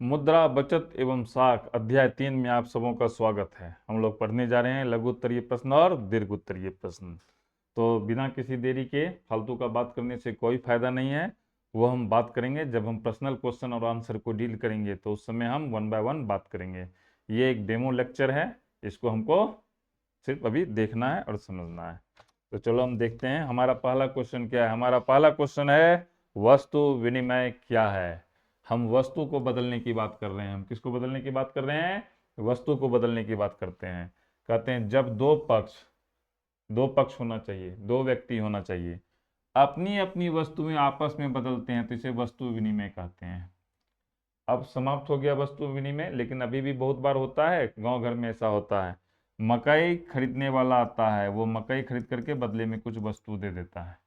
मुद्रा, बचत एवं साख अध्याय 3 में आप सबों का स्वागत है। हम लोग पढ़ने जा रहे हैं लघु उत्तरीय प्रश्न और दीर्घ उत्तरीय प्रश्न। तो बिना किसी देरी के फालतू का बात करने से कोई फायदा नहीं है। वो हम बात करेंगे जब हम पर्सनल क्वेश्चन और आंसर को डील करेंगे, तो उस समय हम 1 बाय 1 बात करेंगे। ये एक डेमो लेक्चर है, इसको हमको सिर्फ अभी देखना है और समझना है। तो चलो हम देखते हैं हमारा पहला क्वेश्चन क्या है। हमारा पहला क्वेश्चन है वस्तु विनिमय क्या है। हम वस्तु को बदलने की बात कर रहे हैं। हम किसको बदलने की बात कर रहे हैं? वस्तु को बदलने की बात करते हैं। कहते हैं जब दो पक्ष होना चाहिए, दो व्यक्ति होना चाहिए, अपनी अपनी वस्तुएं आपस में बदलते हैं तो इसे वस्तु विनिमय कहते हैं। अब समाप्त हो गया वस्तु विनिमय, लेकिन अभी भी बहुत बार होता है, गांव घर में ऐसा होता है। मकई खरीदने वाला आता है, वो मकई खरीद करके बदले में कुछ वस्तु दे देता है,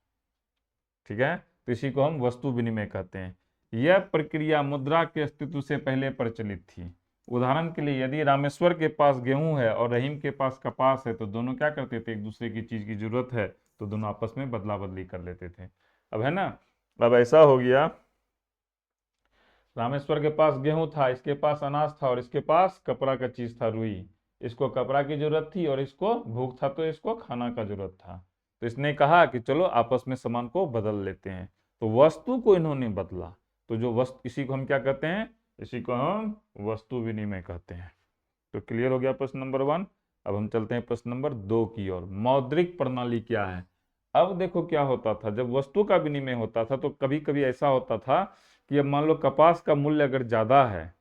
ठीक है, तो इसी को हम वस्तु विनिमय कहते हैं। यह प्रक्रिया मुद्रा के अस्तित्व से पहले प्रचलित थी। उदाहरण के लिए यदि रामेश्वर के पास गेहूं है और रहीम के पास कपास है, तो दोनों क्या करते थे? एक दूसरे की चीज की जरूरत है तो दोनों आपस में बदला बदली कर लेते थे। अब है ना, अब ऐसा हो गया, रामेश्वर के पास गेहूं था, इसके पास अनाज था और इसके पास कपड़ा का चीज था, रुई। इसको कपड़ा की जरूरत थी और इसको भूख था तो इसको खाना का जरूरत था। तो इसने कहा कि चलो आपस में सामान को बदल लेते हैं, तो वस्तु को इन्होंने बदला। तो जो वस्तु, इसी को हम क्या कहते हैं? इसी को हम वस्तु विनिमय कहते हैं। तो क्लियर हो गया प्रश्न नंबर 1। अब हम चलते हैं प्रश्न नंबर 2 की ओर। मौद्रिक प्रणाली क्या है? अब देखो क्या होता था, जब वस्तु का विनिमय होता था तो कभी कभी ऐसा होता था कि अब मान लो कपास का मूल्य अगर ज्यादा है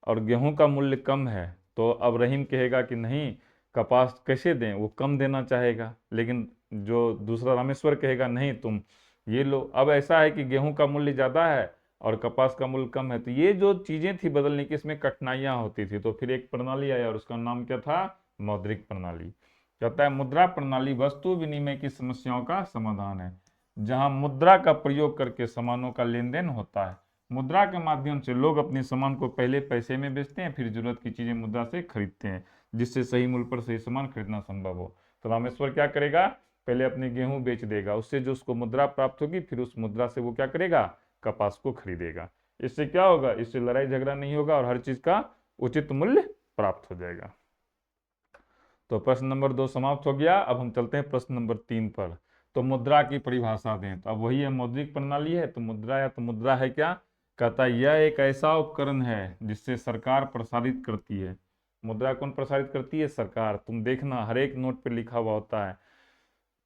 और गेहूं का मूल्य कम है, तो अब रहीम कहेगा कि नहीं, कपास कैसे दें, वो कम देना चाहेगा। लेकिन जो दूसरा रामेश्वर कहेगा नहीं, तुम ये लो। अब ऐसा है कि गेहूं का मूल्य ज्यादा है और कपास का मूल्य कम है, तो ये जो चीजें थी बदलने की, इसमें कठिनाइयां होती थी। तो फिर एक प्रणाली आई और उसका नाम क्या था? मौद्रिक प्रणाली। कहता है मुद्रा प्रणाली वस्तु विनिमय की समस्याओं का समाधान है, जहां मुद्रा का प्रयोग करके सामानों का लेन देन होता है। मुद्रा के माध्यम से लोग अपने सामान को पहले पैसे में बेचते हैं, फिर जरूरत की चीजें मुद्रा से खरीदते हैं, जिससे सही मूल्य पर सही सामान खरीदना संभव हो। तो रामेश्वर क्या करेगा? पहले अपने गेहूं बेच देगा, उससे जो उसको मुद्रा प्राप्त होगी, फिर उस मुद्रा से वो क्या करेगा? कपास को खरीदेगा। इससे क्या होगा? इससे लड़ाई झगड़ा नहीं होगा और हर चीज का उचित मूल्य प्राप्त हो जाएगा। तो प्रश्न नंबर 2 समाप्त हो गया। अब हम चलते हैं प्रश्न नंबर 3 पर। तो मुद्रा की परिभाषा दें, तो अब वही है, मौद्रिक प्रणाली है तो मुद्रा, या तो मुद्रा है क्या? कहता है यह एक ऐसा उपकरण है जिससे सरकार प्रसारित करती है। मुद्रा कौन प्रसारित करती है? सरकार। तुम देखना हर एक नोट पे लिखा हुआ होता है।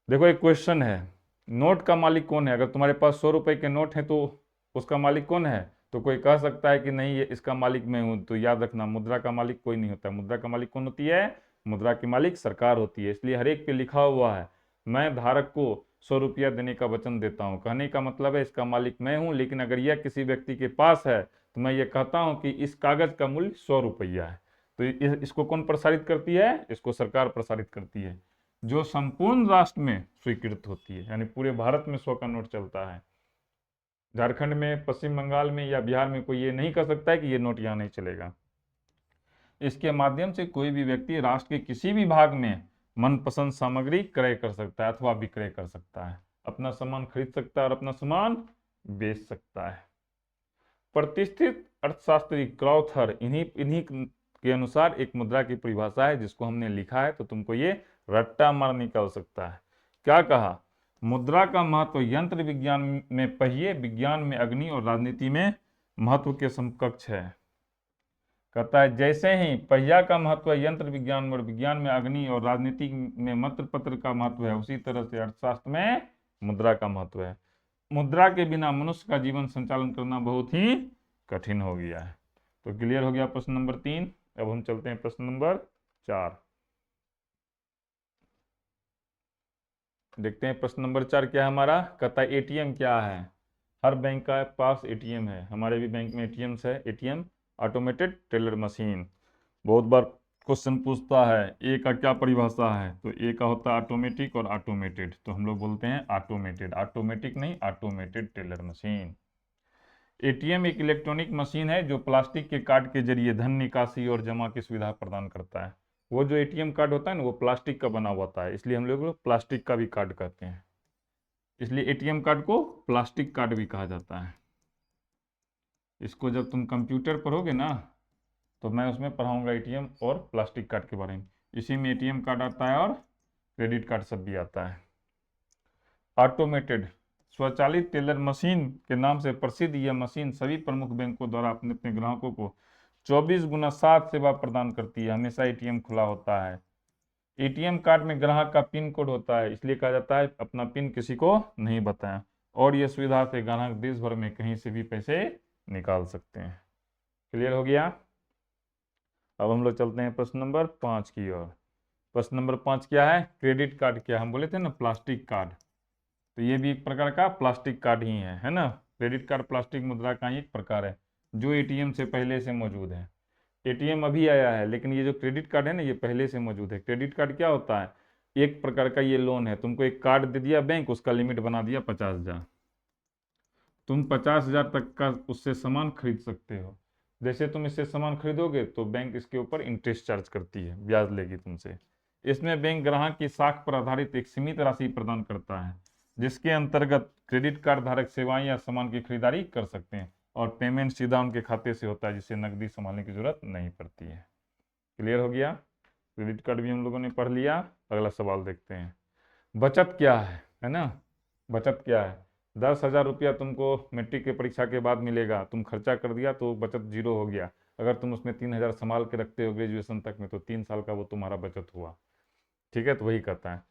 देखो एक क्वेश्चन है, नोट का मालिक कौन है? अगर तुम्हारे पास 100 रुपए के नोट है तो उसका मालिक कौन है? तो कोई कह सकता है कि नहीं, ये इसका मालिक मैं हूं, तो याद रखना मुद्रा का मालिक कोई नहीं होता है। मुद्रा का मालिक कौन होती है? मुद्रा की मालिक सरकार होती है। इसलिए हर एक पे लिखा हुआ है, मैं धारक को 100 रुपया देने का वचन देता हूँ। कहने का मतलब है इसका मालिक मैं हूँ, लेकिन अगर यह किसी व्यक्ति के पास है तो मैं ये कहता हूँ कि इस कागज का मूल्य 100 रुपया है। तो इसको कौन प्रसारित करती है? इसको सरकार प्रसारित करती है, जो संपूर्ण राष्ट्र में स्वीकृत होती है। यानी पूरे भारत में 100 का नोट चलता है। झारखंड में, पश्चिम बंगाल में या बिहार में कोई ये नहीं कर सकता है कि ये नोट यहाँ नहीं चलेगा। इसके माध्यम से कोई भी व्यक्ति राष्ट्र के किसी भी भाग में मनपसंद सामग्री क्रय कर सकता है अथवा विक्रय कर सकता है, अपना सामान खरीद सकता है और अपना सामान बेच सकता है। प्रतिष्ठित अर्थशास्त्री क्रॉथर इन्हीं के अनुसार एक मुद्रा की परिभाषा है, जिसको हमने लिखा है, तो तुमको ये रट्टा मारने की आवश्यकता है। क्या कहा? मुद्रा का महत्व यंत्र विज्ञान में पहिए, विज्ञान में अग्नि और राजनीति में महत्व के समकक्ष है। कहता है जैसे ही पहिया का महत्व यंत्र विज्ञान में और विज्ञान में अग्नि और राजनीति में मंत्र पत्र का महत्व है, उसी तरह से अर्थशास्त्र में मुद्रा का महत्व है। मुद्रा के बिना मनुष्य का जीवन संचालन करना बहुत ही कठिन हो गया है। तो क्लियर हो गया प्रश्न नंबर 3। अब हम चलते हैं प्रश्न नंबर 4। देखते हैं प्रश्न नंबर 4 क्या है हमारा। कहता है एटीएम क्या है? हर बैंक का पास एटीएम है, हमारे भी बैंक में एटीएम है। ATM automated teller machine. बहुत बार क्वेश्चन पूछता है ए का क्या परिभाषा है, तो ए का होता है ऑटोमेटिक और ऑटोमेटेड, तो हम लोग बोलते हैं ऑटोमेटेड, ऑटोमेटिक नहीं, ऑटोमेटेड टेलर मशीन। एटीएम एक इलेक्ट्रॉनिक मशीन है जो प्लास्टिक के कार्ड के जरिए धन निकासी और जमा की सुविधा प्रदान करता है। वो जो एटीएम कार्ड होता है ना, वो प्लास्टिक का बना हुआ होता है, इसलिए हम लोग प्लास्टिक का भी कार्ड कहते हैं। इसलिए एटीएम कार्ड को प्लास्टिक कार्ड भी कहा जाता है। इसको जब तुम कंप्यूटर पढ़ोगे ना तो मैं उसमें पढ़ाऊंगा एटीएम और प्लास्टिक कार्ड के बारे में। इसी में एटीएम कार्ड आता है और क्रेडिट कार्ड सब भी आता है। ऑटोमेटेड स्वचालित टेलर मशीन के नाम से प्रसिद्ध यह मशीन सभी प्रमुख बैंकों द्वारा अपने अपने ग्राहकों को 24x7 सेवा प्रदान करती है। हमेशा एटीएम खुला होता है। एटीएम कार्ड में ग्राहक का पिन कोड होता है, इसलिए कहा जाता है अपना पिन किसी को नहीं बताएं। और यह सुविधा से ग्राहक देश भर में कहीं से भी पैसे निकाल सकते हैं। क्लियर हो गया। अब हम लोग चलते हैं प्रश्न नंबर 5 की ओर। प्रश्न नंबर 5 क्या है? क्रेडिट कार्ड क्या? हम बोले थे ना प्लास्टिक कार्ड, तो ये भी एक प्रकार का प्लास्टिक कार्ड ही है ना। क्रेडिट कार्ड प्लास्टिक मुद्रा का ही एक प्रकार है जो एटीएम से पहले से मौजूद है। एटीएम अभी आया है, लेकिन ये जो क्रेडिट कार्ड है ना ये पहले से मौजूद है। क्रेडिट कार्ड क्या होता है? एक प्रकार का ये लोन है। तुमको एक कार्ड दे दिया बैंक, उसका लिमिट बना दिया 50,000, तुम 50,000 तक का उससे सामान खरीद सकते हो। जैसे तुम इससे सामान खरीदोगे तो बैंक इसके ऊपर इंटरेस्ट चार्ज करती है, ब्याज लेगी तुमसे। इसमें बैंक ग्राहक की साख पर आधारित एक सीमित राशि प्रदान करता है, जिसके अंतर्गत क्रेडिट कार्ड धारक सेवाएं या सामान की खरीदारी कर सकते हैं और पेमेंट सीधा उनके खाते से होता है, जिससे नकदी संभालने की जरूरत नहीं पड़ती है। क्लियर हो गया। क्रेडिट कार्ड भी हम लोगों ने पढ़ लिया। अगला सवाल देखते हैं। बचत क्या है ना। बचत क्या है? 10,000 रुपया तुमको मैट्रिक के परीक्षा के बाद मिलेगा, तुम खर्चा कर दिया तो बचत जीरो हो गया। अगर तुम उसमें 3,000 संभाल के रखते हो ग्रेजुएशन तक में तो 3 साल का वो तुम्हारा बचत हुआ। ठीक है, तो वही कहता है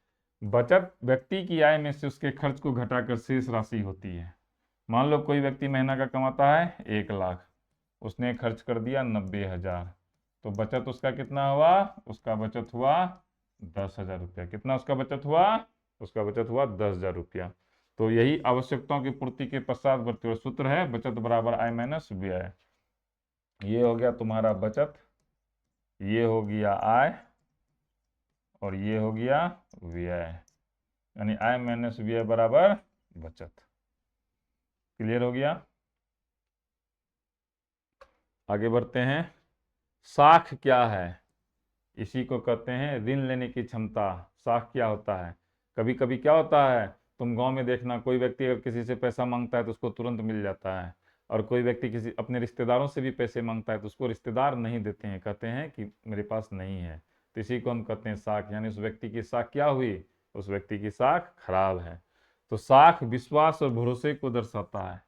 बचत व्यक्ति की आय में से उसके खर्च को घटाकर शेष राशि होती है। मान लो कोई व्यक्ति महीना का कमाता है 1,00,000, उसने खर्च कर दिया 90,000, तो बचत उसका कितना हुआ? उसका बचत हुआ 10,000 रुपया। कितना उसका बचत हुआ? उसका बचत हुआ 10,000 रुपया। तो यही आवश्यकताओं की पूर्ति के पश्चात बढ़ती हुई सूत्र है बचत बराबर आय माइनस व्यय। ये हो गया तुम्हारा बचत, ये हो गया आय, और ये हो गया व्यय, यानी आय माइनस व्यय बराबर बचत। क्लियर हो गया। आगे बढ़ते हैं। साख क्या है? इसी को कहते हैं ऋण लेने की क्षमता। साख क्या होता है? कभी कभी क्या होता है, तुम गांव में देखना, कोई व्यक्ति अगर किसी से पैसा मांगता है तो उसको तुरंत मिल जाता है, और कोई व्यक्ति किसी अपने रिश्तेदारों से भी पैसे मांगता है तो उसको रिश्तेदार नहीं देते हैं, कहते हैं कि मेरे पास नहीं है। तो इसी को हम कहते हैं साख, यानी उस व्यक्ति की साख क्या हुई? उस व्यक्ति की साख खराब है। तो साख विश्वास और भरोसे को दर्शाता है,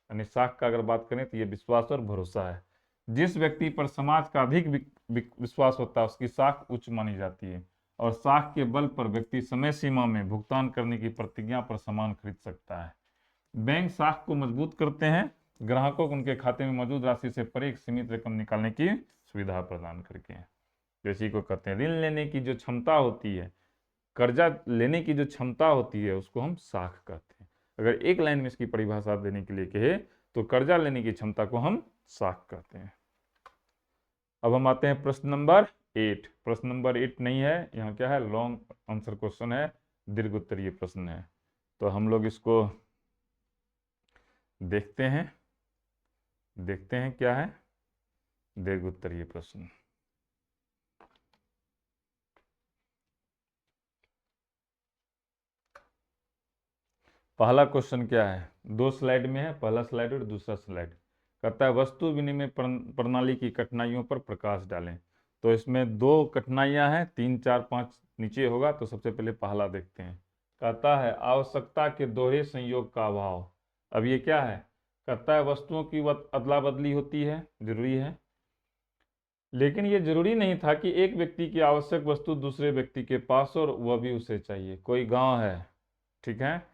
यानी साख का अगर बात करें तो ये विश्वास और भरोसा है। जिस व्यक्ति पर समाज का अधिक विश्वास होता है उसकी साख उच्च मानी जाती है, और साख के बल पर व्यक्ति समय सीमा में भुगतान करने की प्रतिज्ञा पर सामान खरीद सकता है। बैंक साख को मजबूत करते हैं, ग्राहकों को उनके खाते में मौजूद राशि से परे एक सीमित रकम निकालने की सुविधा प्रदान करके। जैसे को कहते हैं ऋण लेने की जो क्षमता होती है, कर्जा लेने की जो क्षमता होती है उसको हम साख कहते हैं। अगर एक लाइन में इसकी परिभाषा देने के लिए कहे तो कर्जा लेने की क्षमता को हम साख कहते हैं। अब हम आते हैं प्रश्न नंबर 8। प्रश्न नंबर 8 नहीं है, यहाँ क्या है, लॉन्ग आंसर क्वेश्चन है, दीर्घ उत्तरीय प्रश्न है। तो हम लोग इसको देखते हैं क्या है दीर्घ उत्तरीय प्रश्न। पहला क्वेश्चन क्या है? 2 स्लाइड में है, पहला स्लाइड और दूसरा स्लाइड। कहता है वस्तु विनिमय प्रणाली की कठिनाइयों पर प्रकाश डालें। तो इसमें 2 कठिनाइयां हैं, 3, 4, 5 नीचे होगा। तो सबसे पहले पहला देखते हैं। कहता है आवश्यकता के दोहरे संयोग का अभाव। अब ये क्या है? कहता है वस्तुओं की अदला बदली होती है, जरूरी है, लेकिन ये जरूरी नहीं था कि एक व्यक्ति की आवश्यक वस्तु दूसरे व्यक्ति के पास और वह भी उसे चाहिए। कोई गांव है, ठीक है,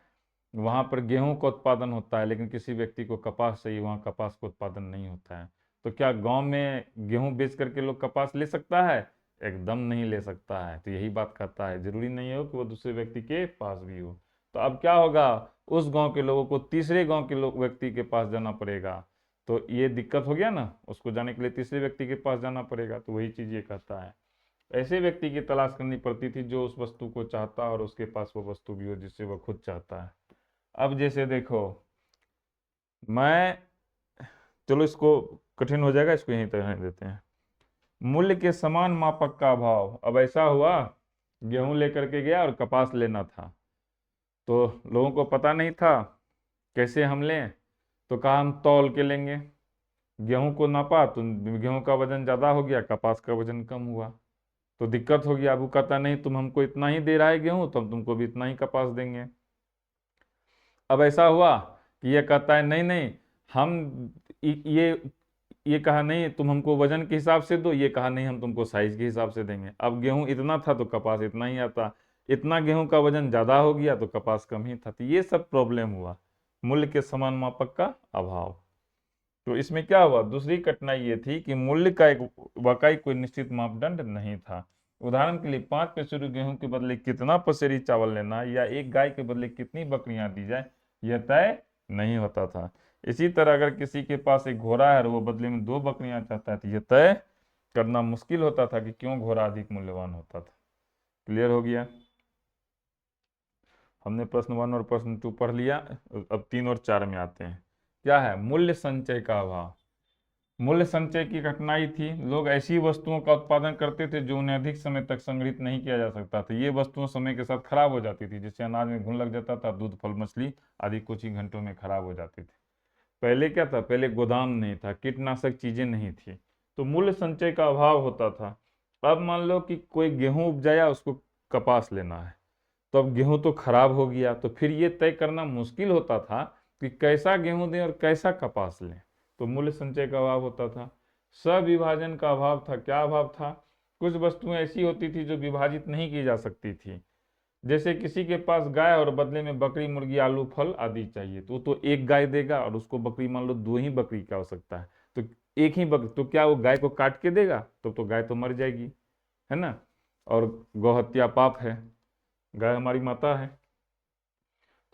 वहां पर गेहूं का उत्पादन होता है, लेकिन किसी व्यक्ति को कपास चाहिए, वहां कपास का उत्पादन नहीं होता है। तो क्या गांव में गेहूं बेच करके लोग कपास ले सकता है? एकदम नहीं ले सकता है। तो यही बात कहता है जरूरी नहीं हो कि वो दूसरे व्यक्ति के पास भी हो। तो अब क्या होगा, उस गांव के लोगों को तीसरे गांव के लोग व्यक्ति के पास जाना पड़ेगा। तो ये दिक्कत हो गया ना, उसको जाने के लिए तीसरे व्यक्ति के पास जाना पड़ेगा। तो वही चीज ये कहता है, ऐसे व्यक्ति की तलाश करनी पड़ती थी जो उस वस्तु को चाहता और उसके पास वो वस्तु भी हो जिससे वह खुद चाहता है। अब जैसे देखो, मैं, चलो इसको कठिन हो जाएगा, इसको यहीं तक रहने देते हैं। मूल्य के समान मापक का अभाव। अब ऐसा हुआ, गेहूं लेकर के गया और कपास लेना था, तो लोगों को पता नहीं था कैसे हम लें, तो कहा हम तौल के लेंगे। गेहूं को नापा तो गेहूं का वजन ज़्यादा हो गया, कपास का वजन कम हुआ, तो दिक्कत हो गया। अब वो कहता नहीं तुम हमको इतना ही दे रहा है गेहूं, तो हम तुमको भी इतना ही कपास देंगे। अब ऐसा हुआ कि ये कहता है नहीं नहीं, हम ये कहा नहीं तुम हमको वजन के हिसाब से दो, ये कहा नहीं हम तुमको साइज के हिसाब से देंगे। अब गेहूं इतना था तो कपास इतना ही आता, इतना गेहूं का वजन ज्यादा हो गया तो कपास कम ही था। तो ये सब प्रॉब्लम हुआ, मूल्य के समान मापक का अभाव। तो इसमें क्या हुआ, दूसरी कठिनाई ये थी कि मूल्य का एक वाकई कोई निश्चित मापदंड नहीं था। उदाहरण के लिए 5 पसेरी गेहूं के बदले कितना पसेरी चावल लेना या एक गाय के बदले कितनी बकरियां दी जाए, यह तय नहीं होता था। इसी तरह अगर किसी के पास एक घोड़ा है और वो बदले में 2 बकरियां चाहता है तो यह तय करना मुश्किल होता था कि क्यों घोड़ा अधिक मूल्यवान होता था। क्लियर हो गया। हमने प्रश्न 1 और प्रश्न 2 पढ़ लिया। अब 3 और 4 में आते हैं। क्या है, मूल्य संचय का अभाव। मूल्य संचय की कठिनाई थी, लोग ऐसी वस्तुओं का उत्पादन करते थे जो उन्हें अधिक समय तक संग्रहित नहीं किया जा सकता था। ये वस्तुएं समय के साथ खराब हो जाती थी, जिससे अनाज में घुन लग जाता था, दूध फल मछली आदि कुछ ही घंटों में खराब हो जाती थी। पहले क्या था, पहले गोदाम नहीं था, कीटनाशक चीजें नहीं थी, तो मूल्य संचय का अभाव होता था। अब मान लो कि कोई गेहूं उपजाया, उसको कपास लेना है, तो अब गेहूं तो खराब हो गया, तो फिर ये तय करना मुश्किल होता था कि कैसा गेहूं दें और कैसा कपास लें, तो मूल्य संचय का अभाव होता था। सविभाजन का अभाव था। क्या अभाव था, कुछ वस्तुएं ऐसी होती थी जो विभाजित नहीं की जा सकती थी। जैसे किसी के पास गाय और बदले में बकरी मुर्गी आलू फल आदि चाहिए, तो एक गाय देगा और उसको बकरी, मान लो 2 ही बकरी की आवश्यकता है, तो एक ही बकरी, तो क्या वो गाय को काट के देगा, तो गाय तो मर जाएगी, है ना। और गौहत्या पाप है, गाय हमारी माता है,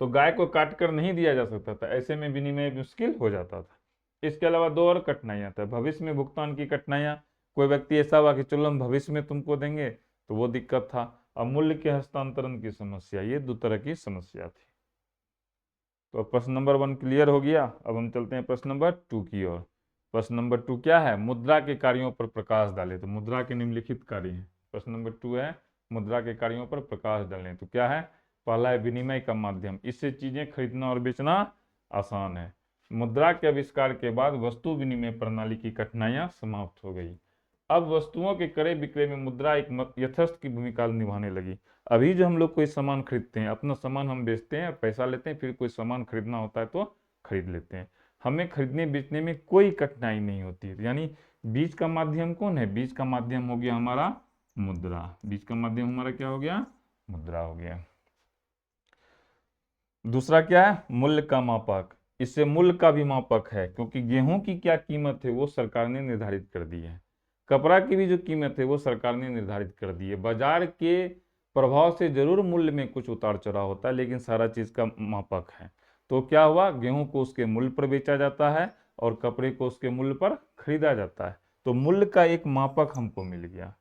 तो गाय को काट कर नहीं दिया जा सकता था, ऐसे में विनिमय मुश्किल हो जाता था। इसके अलावा 2 और कठिनाइयां था, भविष्य में भुगतान की कठिनाइयां। कोई व्यक्ति ऐसा हुआ कि चलो हम भविष्य में तुमको देंगे, तो वो दिक्कत था। अमूल्य के हस्तांतरण की समस्या, ये 2 तरह की समस्या थी। तो प्रश्न नंबर 1 क्लियर हो गया। अब हम चलते हैं प्रश्न नंबर 2 की ओर। प्रश्न नंबर 2 क्या है, मुद्रा के कार्यों पर प्रकाश डालें। तो मुद्रा के निम्नलिखित कार्य हैं। प्रश्न नंबर 2 है मुद्रा के कार्यों पर प्रकाश डालें। तो क्या है, पहला है विनिमय का माध्यम, इससे चीजें खरीदना और बेचना आसान है। मुद्रा के आविष्कार के बाद वस्तु विनिमय प्रणाली की कठिनाइयां समाप्त हो गई। अब वस्तुओं के क्रय विक्रय में मुद्रा एक यथस्थ की भूमिका निभाने लगी। अभी जो हम लोग कोई सामान खरीदते हैं, अपना सामान हम बेचते हैं, पैसा लेते हैं, फिर कोई सामान खरीदना होता है तो खरीद लेते हैं। हमें खरीदने बेचने में कोई कठिनाई नहीं होती है। यानी बीच का माध्यम कौन है, बीच का माध्यम हो गया हमारा मुद्रा। बीच का माध्यम हमारा क्या हो गया, मुद्रा हो गया। दूसरा क्या है, मूल्य का मापक। इससे मूल्य का भी मापक है, क्योंकि गेहूं की क्या कीमत है वो सरकार ने निर्धारित कर दी है, कपड़ा की भी जो कीमत है वो सरकार ने निर्धारित कर दी है। बाजार के प्रभाव से जरूर मूल्य में कुछ उतार चढ़ाव होता है, लेकिन सारा चीज का मापक है। तो क्या हुआ, गेहूं को उसके मूल्य पर बेचा जाता है और कपड़े को उसके मूल्य पर खरीदा जाता है। तो मूल्य का एक मापक हमको मिल गया।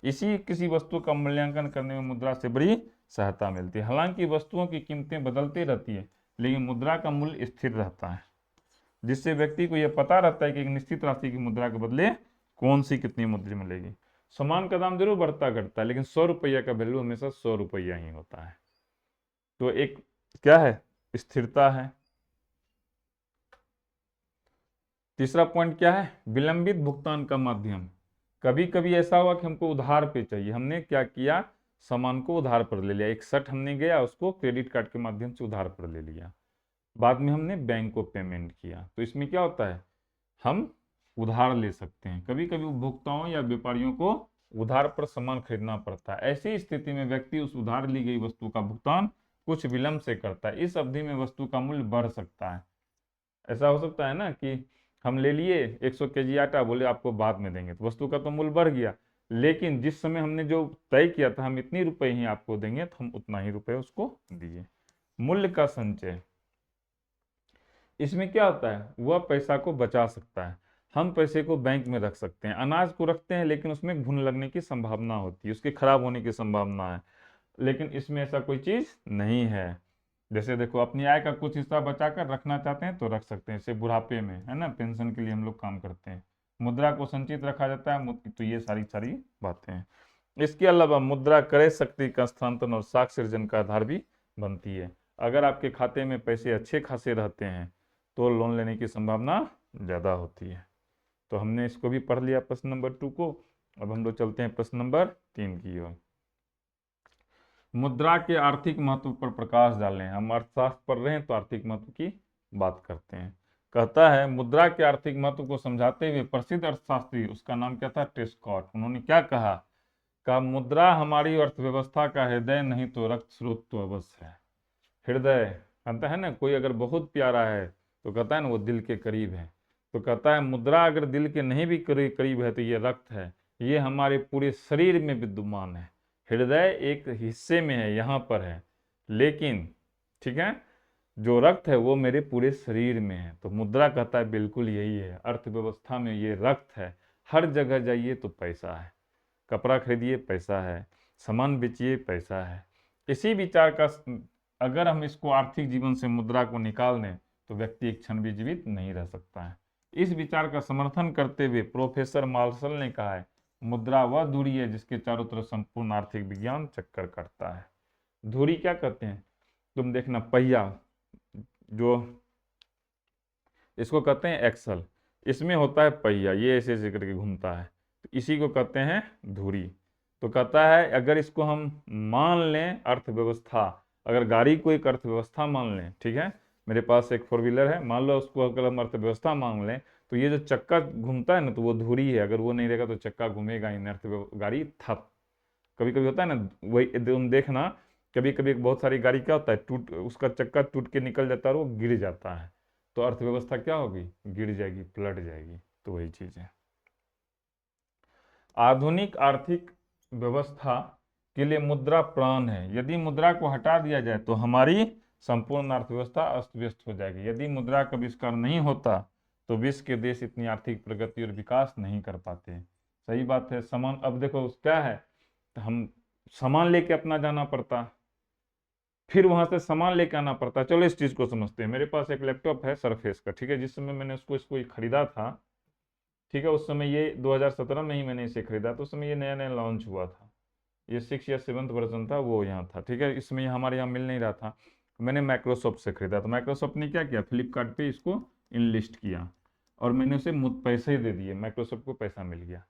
इसी किसी वस्तु का मूल्यांकन करने में मुद्रा से बड़ी सहायता मिलती है। हालांकि वस्तुओं की कीमतें बदलती रहती है, लेकिन मुद्रा का मूल्य स्थिर रहता है, जिससे व्यक्ति को यह पता रहता है कि एक निश्चित राशि की मुद्रा के बदले कौन सी कितनी मुद्रा मिलेगी। सामान का दाम जरूर बढ़ता घटता है, लेकिन 100 रुपया का वैल्यू हमेशा 100 रुपया ही होता है। तो एक क्या है, स्थिरता है। तीसरा पॉइंट क्या है, विलंबित भुगतान का माध्यम। कभी कभी ऐसा हुआ कि हमको उधार पे चाहिए, हमने क्या किया, सामान को उधार पर ले लिया। एक शर्ट हमने गया, उसको क्रेडिट कार्ड के माध्यम से उधार पर ले लिया, बाद में हमने बैंक को पेमेंट किया। तो इसमें क्या होता है, हम उधार ले सकते हैं। कभी कभी उपभोक्ताओं या व्यापारियों को उधार पर सामान खरीदना पड़ता है। ऐसी स्थिति में व्यक्ति उस उधार ली गई वस्तु का भुगतान कुछ विलंब से करता है। इस अवधि में वस्तु का मूल्य बढ़ सकता है। ऐसा हो सकता है ना कि हम ले लिए 100 केजी आटा, बोले आपको बाद में देंगे, तो वस्तु का तो मूल्य बढ़ गया, लेकिन जिस समय हमने जो तय किया था हम इतनी रुपए ही आपको देंगे, तो हम उतना ही रुपए उसको दिए। मूल्य का संचय, इसमें क्या होता है, वह पैसा को बचा सकता है। हम पैसे को बैंक में रख सकते हैं, अनाज को रखते हैं लेकिन उसमें घुन लगने की संभावना होती है, उसके खराब होने की संभावना है, लेकिन इसमें ऐसा कोई चीज नहीं है। जैसे देखो, अपनी आय का कुछ हिस्सा बचाकर रखना चाहते हैं तो रख सकते हैं, जैसे बुढ़ापे में, है ना, पेंशन के लिए हम लोग काम करते हैं, मुद्रा को संचित रखा जाता है। तो ये सारी सारी बातें हैं। इसके अलावा मुद्रा क्रय शक्ति का स्थानांतरण और साख सृजन का आधार भी बनती है। अगर आपके खाते में पैसे अच्छे खासे रहते हैं तो लोन लेने की संभावना ज़्यादा होती है। तो हमने इसको भी पढ़ लिया प्रश्न नंबर 2 को। अब हम लोग चलते हैं प्रश्न नंबर 3 की ओर। मुद्रा के आर्थिक महत्व पर प्रकाश डालें। हम अर्थशास्त्र पढ़ रहे हैं तो आर्थिक महत्व की बात करते हैं। कहता है मुद्रा के आर्थिक महत्व को समझाते हुए प्रसिद्ध अर्थशास्त्री, उसका नाम क्या था, ट्रेस्कॉट, उन्होंने क्या कहा, मुद्रा हमारी अर्थव्यवस्था का हृदय नहीं तो रक्त स्रोत तो अवश्य है। हृदय कहता है ना, कोई अगर बहुत प्यारा है तो कहता है ना वो दिल के करीब है। तो कहता है मुद्रा अगर दिल के नहीं भी करीब है तो ये रक्त है, ये हमारे पूरे शरीर में विद्यमान है। हृदय एक हिस्से में है, यहाँ पर है, लेकिन ठीक है जो रक्त है वो मेरे पूरे शरीर में है। तो मुद्रा कहता है बिल्कुल यही है, अर्थव्यवस्था में ये रक्त है। हर जगह जाइए तो पैसा है, कपड़ा खरीदिए पैसा है, सामान बेचिए पैसा है। इसी विचार का अगर हम इसको आर्थिक जीवन से मुद्रा को निकाल दें तो व्यक्ति एक क्षण भी जीवित नहीं रह सकता है। इस विचार का समर्थन करते हुए प्रोफेसर मार्शल ने कहा है मुद्रा वह धुरी है जिसके चारों तरफ संपूर्ण आर्थिक विज्ञान चक्कर काटता है। धुरी क्या कहते हैं, तुम देखना पहिया, जो इसको कहते हैं एक्सल, इसमें होता है पहिया, ये ऐसे ऐसे करके घूमता है, तो इसी को कहते हैं धुरी। तो कहता है अगर इसको हम मान लें अर्थव्यवस्था, अगर गाड़ी को एक अर्थव्यवस्था मान लें, ठीक है, मेरे पास एक 4 व्हीलर है, मान लो उसको अगर हम अर्थव्यवस्था मान लें तो ये जो चक्का घूमता है ना तो वो धुरी है, अगर वो नहीं रहेगा तो चक्का घूमेगा ही नहीं, गाड़ी थप। कभी कभी होता है ना, वही तुम देखना, कभी कभी बहुत सारी गाड़ी क्या होता है, उसका चक्का टूट के निकल जाता है और वो गिर जाता है, तो अर्थव्यवस्था क्या होगी, गिर जाएगी, पलट जाएगी। तो वही चीज है। आधुनिक आर्थिक व्यवस्था के लिए मुद्रा प्राण है। यदि मुद्रा को हटा दिया जाए तो हमारी संपूर्ण अर्थव्यवस्था अस्त व्यस्त हो जाएगी। यदि मुद्रा का आविष्कार नहीं होता तो विश्व के देश इतनी आर्थिक प्रगति और विकास नहीं कर पाते। सही बात है। सामान, अब देखो क्या है, तो हम सामान लेके अपना जाना पड़ता, फिर वहां से सामान लेके आना पड़ता। चलो इस चीज को समझते हैं। मेरे पास एक लैपटॉप है सरफेस का, ठीक है, जिस समय मैंने इसको खरीदा था, ठीक है, उस समय ये 2017 में ही मैंने इसे खरीदा, तो उस समय ये नया नया लॉन्च हुआ था, ये 6 या 7th वर्जन था, वो यहाँ था, ठीक है, इसमें हमारे यहाँ मिल नहीं रहा था। मैंने माइक्रोसॉफ्ट से खरीदा, तो माइक्रोसॉफ्ट ने क्या किया, फ्लिपकार्ट पे इसको इनलिस्ट किया और मैंने उसे पैसे दे दिए, माइक्रोसॉफ्ट को पैसा मिल गया।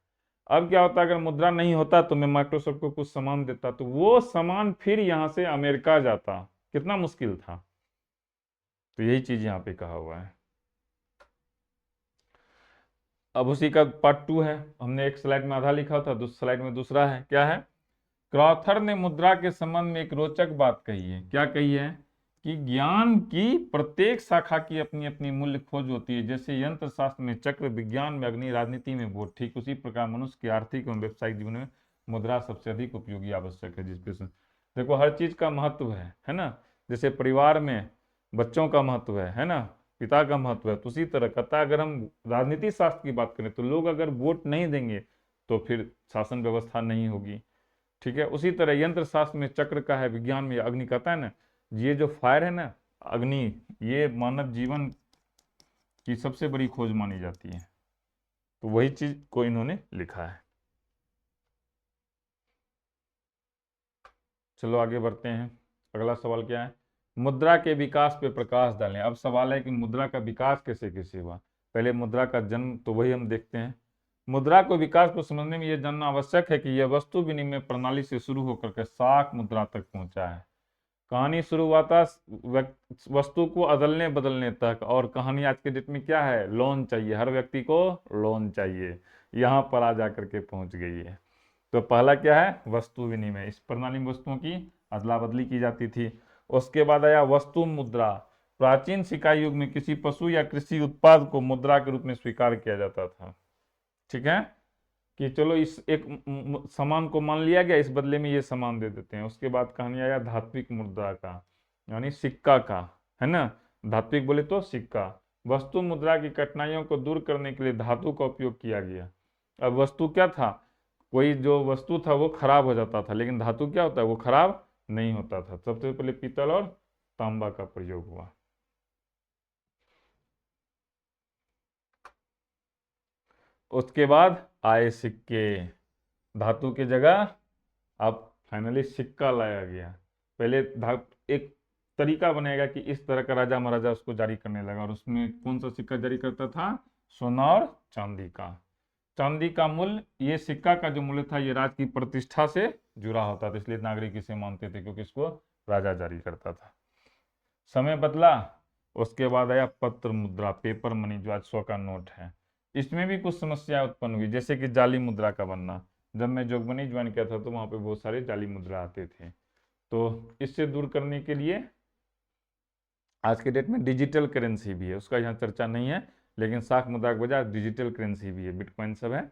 अब क्या होता, अगर मुद्रा नहीं होता तो मैं माइक्रोसॉफ्ट को कुछ सामान देता तो वो सामान फिर यहाँ से अमेरिका जाता, कितना मुश्किल था। तो यही चीज यहाँ पे कहा हुआ है। अब उसी का पार्ट 2 है, हमने एक स्लाइड में आधा लिखा था, दूसरी स्लाइड में दूसरा है। क्या है, क्रॉथर ने मुद्रा के संबंध में एक रोचक बात कही है। क्या कही है कि ज्ञान की प्रत्येक शाखा की अपनी अपनी मूल्य खोज होती है। जैसे यंत्र शास्त्र में चक्र, विज्ञान में अग्नि, राजनीति में वोट, ठीक उसी प्रकार मनुष्य के आर्थिक एवं व्यावसायिक जीवन में मुद्रा सबसे अधिक उपयोगी आवश्यक है। जिस पे देखो हर चीज का महत्व है ना, जैसे परिवार में बच्चों का महत्व है ना, पिता का महत्व है, तो उसी तरह कहता है अगर हम राजनीति शास्त्र की बात करें तो लोग अगर वोट नहीं देंगे तो फिर शासन व्यवस्था नहीं होगी, ठीक है। उसी तरह यंत्र शास्त्र में चक्र का है, विज्ञान में अग्नि कहता है ना, ये जो फायर है ना, अग्नि, ये मानव जीवन की सबसे बड़ी खोज मानी जाती है। तो वही चीज को इन्होंने लिखा है। चलो आगे बढ़ते हैं। अगला सवाल क्या है, मुद्रा के विकास पे प्रकाश डालें। अब सवाल है कि मुद्रा का विकास कैसे कैसे हुआ। पहले मुद्रा का जन्म, तो वही हम देखते हैं। मुद्रा को विकास को समझने में यह जानना आवश्यक है कि यह वस्तु विनिमय प्रणाली से शुरू होकर के शाक मुद्रा तक पहुंचा है। कहानी शुरू हुआ था वस्तु को अदलने बदलने तक, और कहानी आज के डेट में क्या है, लोन चाहिए, हर व्यक्ति को लोन चाहिए, यहाँ पर आ जा करके पहुंच गई है। तो पहला क्या है, वस्तु विनिमय, इस प्रणाली में वस्तुओं की अदला बदली की जाती थी। उसके बाद आया वस्तु मुद्रा। प्राचीन सिक्का युग में किसी पशु या कृषि उत्पाद को मुद्रा के रूप में स्वीकार किया जाता था, ठीक है, कि चलो इस एक सामान को मान लिया गया, इस बदले में ये सामान दे देते हैं। उसके बाद कहानी आया धात्विक मुद्रा का, यानी सिक्का का, है ना, धात्विक बोले तो सिक्का। वस्तु मुद्रा की कठिनाइयों को दूर करने के लिए धातु का उपयोग किया गया। अब वस्तु क्या था, कोई जो वस्तु था वो खराब हो जाता था, लेकिन धातु क्या होता है, वो खराब नहीं होता था। सबसे पहले पीतल और तांबा का प्रयोग हुआ। उसके बाद आए सिक्के, धातु की जगह अब फाइनली सिक्का लाया गया। पहले एक तरीका बनाएगा कि इस तरह का राजा महाराजा उसको जारी करने लगा, और उसमें कौन सा सिक्का जारी करता था, सोना और चांदी का। चांदी का मूल्य, ये सिक्का का जो मूल्य था ये राज की प्रतिष्ठा से जुड़ा होता था, इसलिए नागरिक इसे मानते थे क्योंकि इसको राजा जारी करता था। समय बदला, उसके बाद आया पत्र मुद्रा, पेपर मनी, जो आज 100 का नोट है। इसमें भी कुछ समस्या उत्पन्न हुई, जैसे कि जाली मुद्रा का बनना। जब मैं जोगबनी ज्वाइन किया था तो वहां पे बहुत सारे जाली मुद्रा आते थे। तो इससे दूर करने के लिए आज के डेट में डिजिटल करेंसी भी है, उसका यहाँ चर्चा नहीं है, लेकिन साख मुद्रा के बजाय डिजिटल करेंसी भी है, बिटकॉइन सब है।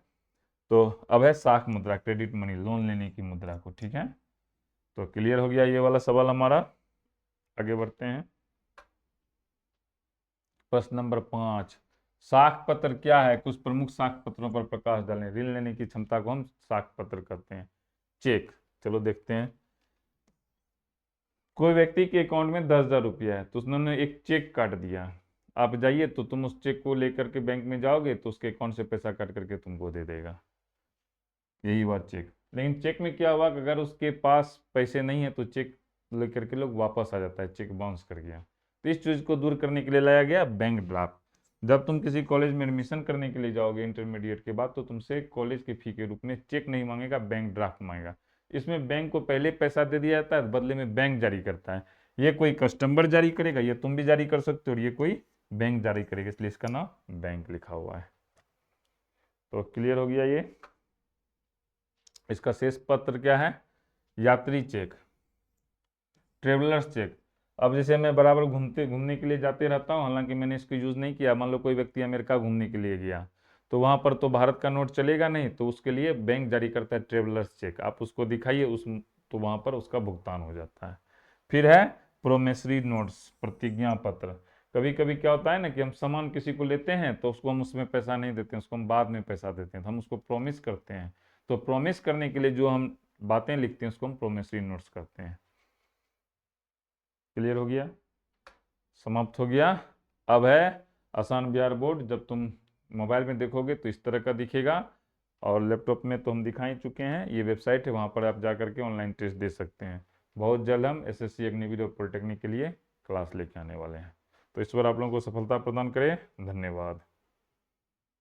तो अब है साख मुद्रा, क्रेडिट मनी, लोन लेने की मुद्रा को, ठीक है। तो क्लियर हो गया ये वाला सवाल हमारा। आगे बढ़ते हैं। प्रश्न नंबर 5, साख पत्र क्या है? कुछ प्रमुख साख पत्रों पर प्रकाश डालें। ऋण लेने की क्षमता को हम साख पत्र कहते हैं। चेक, चलो देखते हैं। कोई व्यक्ति के अकाउंट में 10,000 रुपया है, तो उन्होंने एक चेक काट दिया। आप जाइए तो तुम उस चेक को लेकर के बैंक में जाओगे तो उसके अकाउंट से पैसा काट करके तुमको दे देगा। यही हुआ चेक। लेकिन चेक में क्या हुआ कि अगर उसके पास पैसे नहीं है तो चेक लेकर के लोग वापस आ जाता है, चेक बाउंस कर गया। तो इस चीज को दूर करने के लिए लाया गया बैंक ड्राफ्ट। जब तुम किसी कॉलेज में एडमिशन करने के लिए जाओगे इंटरमीडिएट के बाद, तो तुमसे कॉलेज की फी के रूप में चेक नहीं मांगेगा, बैंक ड्राफ्ट मांगेगा। इसमें बैंक को पहले पैसा दे दिया जाता है, बदले में बैंक जारी करता है। ये कोई कस्टमर जारी करेगा, ये तुम भी जारी कर सकते हो, और ये कोई बैंक जारी करेगा, इसलिए इसका नाम बैंक लिखा हुआ है। तो क्लियर हो गया ये। इसका शेष पत्र क्या है? यात्री चेक, ट्रेवलर्स चेक। अब जैसे मैं बराबर घूमने के लिए जाते रहता हूँ, हालांकि मैंने इसको यूज़ नहीं किया। मान लो कोई व्यक्ति अमेरिका घूमने के लिए गया, तो वहाँ पर तो भारत का नोट चलेगा नहीं, तो उसके लिए बैंक जारी करता है ट्रेवलर्स चेक। आप उसको दिखाइए तो वहाँ पर उसका भुगतान हो जाता है। फिर है प्रोमिसरी नोट्स, प्रतिज्ञा पत्र। कभी कभी क्या होता है ना कि हम सामान किसी को लेते हैं तो उसको हम उसमें पैसा नहीं देते हैं, उसको हम बाद में पैसा देते हैं, तो हम उसको प्रॉमिस करते हैं। तो प्रॉमिस करने के लिए जो हम बातें लिखते हैं उसको हम प्रोमिसरी नोट्स करते हैं। क्लियर हो गया, समाप्त हो गया। अब है आसान बिहार बोर्ड। जब तुम मोबाइल में देखोगे तो इस तरह का दिखेगा, और लैपटॉप में तो हम दिखा ही चुके हैं। ये वेबसाइट है, वहाँ पर आप जा करके ऑनलाइन टेस्ट दे सकते हैं। बहुत जल्द हम एसएससी अग्निवीर और पॉलिटेक्निक के लिए क्लास लेके आने वाले हैं। तो इस बार आप लोगों को सफलता प्रदान करें। धन्यवाद।